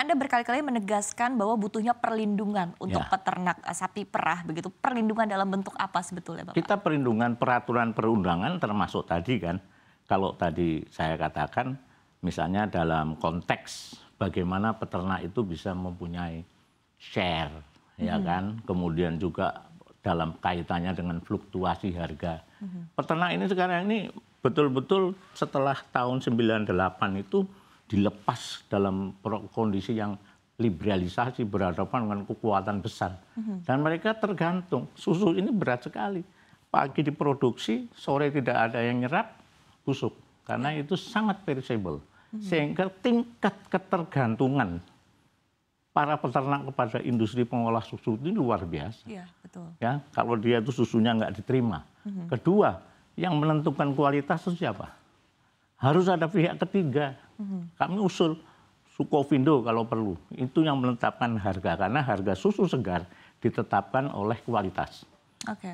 Anda berkali-kali menegaskan bahwa butuhnya perlindungan untuk peternak sapi perah begitu. Perlindungan dalam bentuk apa sebetulnya, Bapak? Kita perlindungan peraturan perundangan termasuk tadi kan. Kalau tadi saya katakan misalnya dalam konteks bagaimana peternak itu bisa mempunyai share, ya kan. Kemudian juga dalam kaitannya dengan fluktuasi harga. Peternak ini sekarang ini betul-betul setelah tahun 98 itu dilepas dalam kondisi yang liberalisasi berhadapan dengan kekuatan besar. Dan mereka tergantung, susu ini berat sekali. Pagi diproduksi, sore tidak ada yang nyerap, busuk. Karena itu sangat perishable. Sehingga tingkat ketergantungan para peternak kepada industri pengolah susu ini luar biasa. Iya, betul. Ya, kalau dia itu susunya nggak diterima. Kedua, yang menentukan kualitas itu siapa? Harus ada pihak ketiga. Kami usul Sukovindo kalau perlu. Itu yang menetapkan harga. Karena harga susu segar ditetapkan oleh kualitas.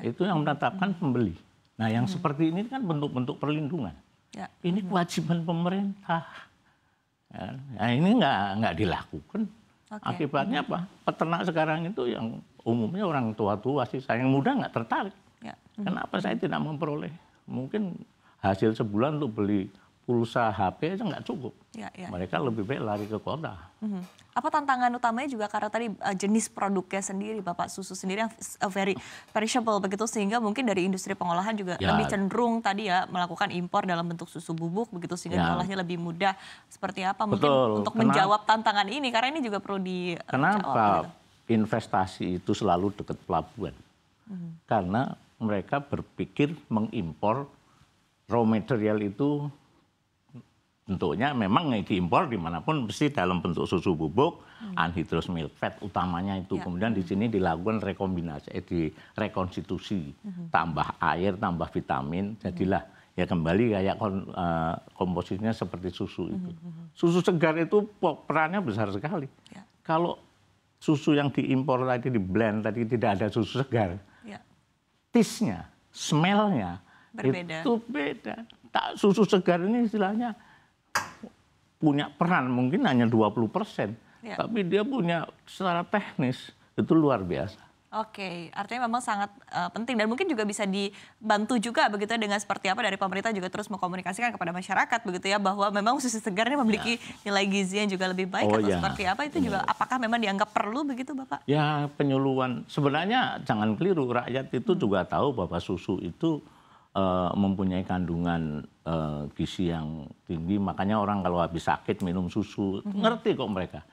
Itu yang menetapkan pembeli. Nah yang seperti ini kan bentuk-bentuk perlindungan. Ya. Ini kewajiban pemerintah. Nah ini nggak dilakukan. Akibatnya apa? Peternak sekarang itu yang umumnya orang tua-tua sih. Saya yang muda nggak tertarik. Ya. Kenapa saya tidak memperoleh? Mungkin hasil sebulan untuk beli pulsa HP aja nggak cukup. Mereka lebih baik lari ke kota. Apa tantangan utamanya juga karena tadi jenis produknya sendiri, Bapak, susu sendiri yang very perishable begitu, sehingga mungkin dari industri pengolahan juga lebih cenderung tadi ya melakukan impor dalam bentuk susu bubuk begitu, sehingga diolahnya lebih mudah. Seperti apa mungkin untuk menjawab tantangan ini, karena ini juga perlu dijawab. Kenapa investasi itu selalu dekat pelabuhan? Karena mereka berpikir mengimpor raw material itu bentuknya memang diimpor dimanapun mesti dalam bentuk susu bubuk, anhydrous milk fat utamanya itu. Kemudian di sini dilakukan rekombinasi, rekonstitusi, tambah air, tambah vitamin, jadilah ya kembali kayak komposisinya seperti susu itu. Susu segar itu perannya besar sekali. Kalau susu yang diimpor tadi di blend tadi tidak ada susu segar, taste-nya, smell-nya itu beda. Susu segar ini istilahnya punya peran mungkin hanya 20%, tapi dia punya secara teknis itu luar biasa. Oke, artinya memang sangat penting dan mungkin juga bisa dibantu juga begitu dengan seperti apa dari pemerintah juga terus mengkomunikasikan kepada masyarakat begitu ya, bahwa memang susu segar ini memiliki nilai gizi yang juga lebih baik atau seperti apa itu juga apakah memang dianggap perlu begitu, Bapak? Ya, penyuluhan sebenarnya jangan keliru, rakyat itu juga tahu bahwa susu itu mempunyai kandungan gizi yang tinggi, makanya orang kalau habis sakit minum susu, ngerti kok mereka.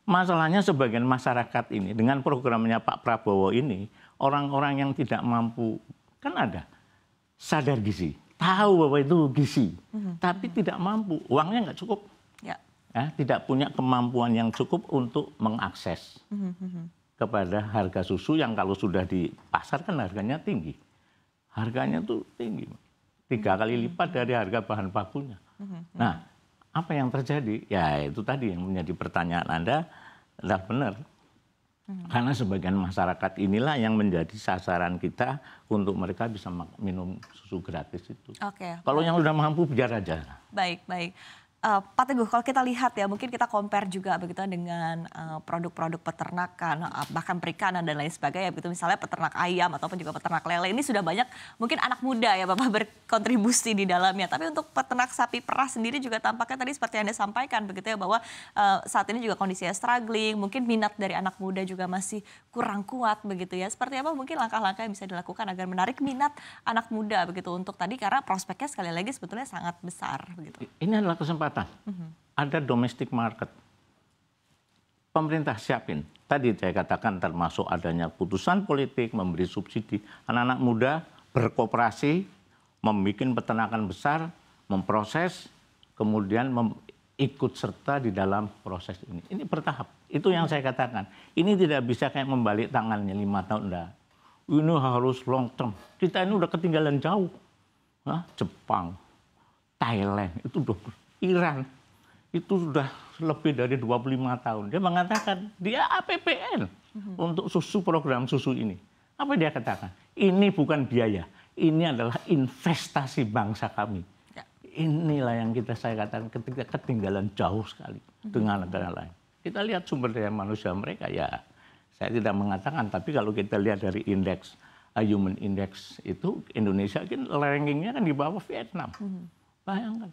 Masalahnya sebagian masyarakat ini dengan programnya Pak Prabowo ini, orang-orang yang tidak mampu, kan ada sadar gizi, tahu bahwa itu gizi, tapi tidak mampu, uangnya nggak cukup, tidak punya kemampuan yang cukup untuk mengakses kepada harga susu yang kalau sudah di pasar kan harganya tinggi. Harganya tuh tinggi, 3 kali lipat dari harga bahan bakunya. Nah, apa yang terjadi? Ya itu tadi yang menjadi pertanyaan Anda adalah benar. Karena sebagian masyarakat inilah yang menjadi sasaran kita untuk mereka bisa minum susu gratis itu. Kalau yang udah mampu biar aja. Baik. Pak Teguh, kalau kita lihat ya, mungkin kita compare juga begitu dengan produk-produk peternakan, bahkan perikanan dan lain sebagainya. Begitu misalnya peternak ayam ataupun juga peternak lele ini sudah banyak mungkin anak muda ya Bapak berkontribusi di dalamnya. Tapi untuk peternak sapi perah sendiri juga tampaknya tadi seperti Anda sampaikan begitu ya, bahwa saat ini juga kondisinya struggling, mungkin minat dari anak muda juga masih kurang kuat begitu ya. Seperti apa mungkin langkah-langkah yang bisa dilakukan agar menarik minat anak muda begitu untuk tadi, karena prospeknya sekali lagi sebetulnya sangat besar begitu. Ini adalah kesempatan. Ada domestic market. Pemerintah siapin. Tadi saya katakan termasuk adanya putusan politik, memberi subsidi. Anak-anak muda berkooperasi, membuat peternakan besar, memproses, kemudian ikut serta di dalam proses ini. Ini bertahap. Itu yang saya katakan. Ini tidak bisa kayak membalik tangannya 5 tahun. Enggak. Ini harus long term. Kita ini udah ketinggalan jauh. Jepang, Thailand, itu udah Iran itu sudah lebih dari 25 tahun. Dia mengatakan dia APBN untuk susu, program susu ini. Apa dia katakan? Ini bukan biaya, ini adalah investasi bangsa kami. Inilah yang saya katakan ketika ketinggalan jauh sekali dengan negara lain. Kita lihat sumber daya manusia mereka ya, saya tidak mengatakan, tapi kalau kita lihat dari indeks Human Index itu Indonesia kan rankingnya kan di bawah Vietnam. Bayangkan.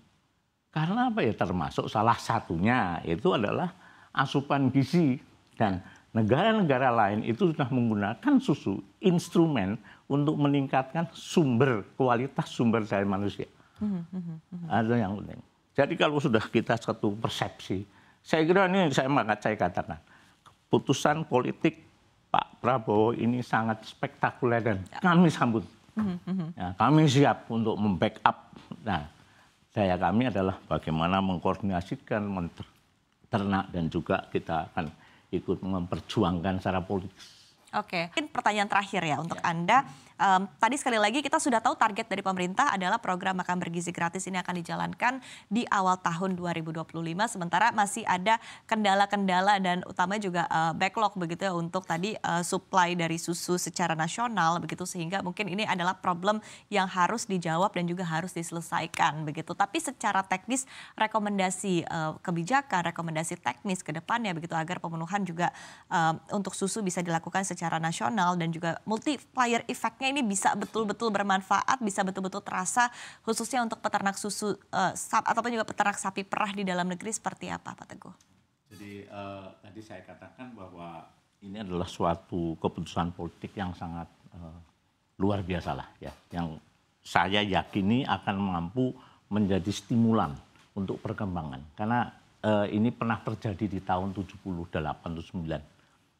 Karena apa ya, termasuk salah satunya itu adalah asupan gizi, dan negara-negara lain itu sudah menggunakan susu instrumen untuk meningkatkan kualitas sumber daya manusia. Ada yang penting. Jadi kalau sudah kita satu persepsi, saya kira ini saya katakan keputusan politik Pak Prabowo ini sangat spektakuler dan kami sambut. Ya, kami siap untuk membackup. Nah, daya kami adalah bagaimana mengkoordinasikan ternak dan juga kita akan ikut memperjuangkan secara politis. Oke, mungkin pertanyaan terakhir ya untuk Anda. Tadi sekali lagi kita sudah tahu target dari pemerintah adalah program makan bergizi gratis ini akan dijalankan di awal tahun 2025. Sementara masih ada kendala-kendala dan utamanya juga backlog begitu ya untuk tadi supply dari susu secara nasional begitu, sehingga mungkin ini adalah problem yang harus dijawab dan juga harus diselesaikan begitu. Tapi secara teknis rekomendasi kebijakan, rekomendasi teknis ke depannya begitu agar pemenuhan juga untuk susu bisa dilakukan secara nasional dan juga multiplier effect-nya ini bisa betul-betul bermanfaat, bisa betul-betul terasa khususnya untuk peternak susu ataupun juga peternak sapi perah di dalam negeri seperti apa Pak Teguh? Jadi tadi saya katakan bahwa ini adalah suatu keputusan politik yang sangat luar biasa lah ya, yang saya yakini akan mampu menjadi stimulan untuk perkembangan. Karena ini pernah terjadi di tahun 78 atau 79.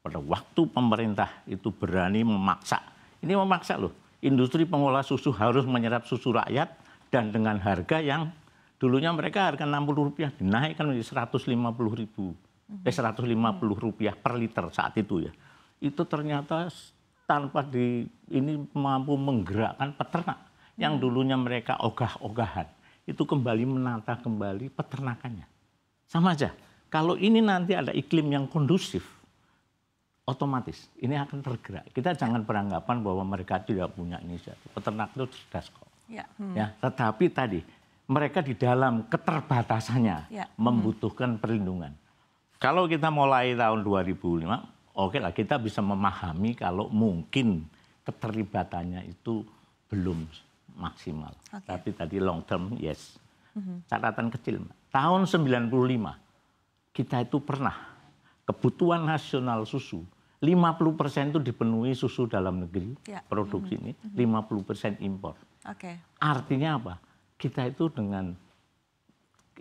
Pada waktu pemerintah itu berani memaksa, ini memaksa loh, industri pengolah susu harus menyerap susu rakyat dan dengan harga yang dulunya mereka harga Rp60 dinaikkan menjadi Rp150 per liter saat itu ya. Itu ternyata tanpa ini mampu menggerakkan peternak yang dulunya mereka ogah-ogahan, itu kembali menata kembali peternakannya. Sama aja, kalau ini nanti ada iklim yang kondusif, otomatis ini akan tergerak. Kita jangan beranggapan bahwa mereka tidak punya inisiatif. Peternak itu cerdas kok. Ya, tetapi tadi mereka di dalam keterbatasannya membutuhkan perlindungan. Kalau kita mulai tahun 2005, oke lah kita bisa memahami kalau mungkin keterlibatannya itu belum maksimal. Tapi tadi long term yes. Catatan kecil. Tahun 95 kita itu pernah kebutuhan nasional susu 50% itu dipenuhi susu dalam negeri, produksi ini, 50% impor. Artinya apa? Kita itu dengan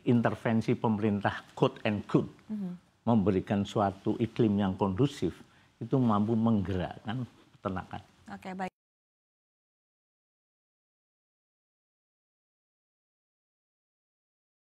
intervensi pemerintah quote and good, memberikan suatu iklim yang kondusif, itu mampu menggerakkan peternakan. Oke, baik.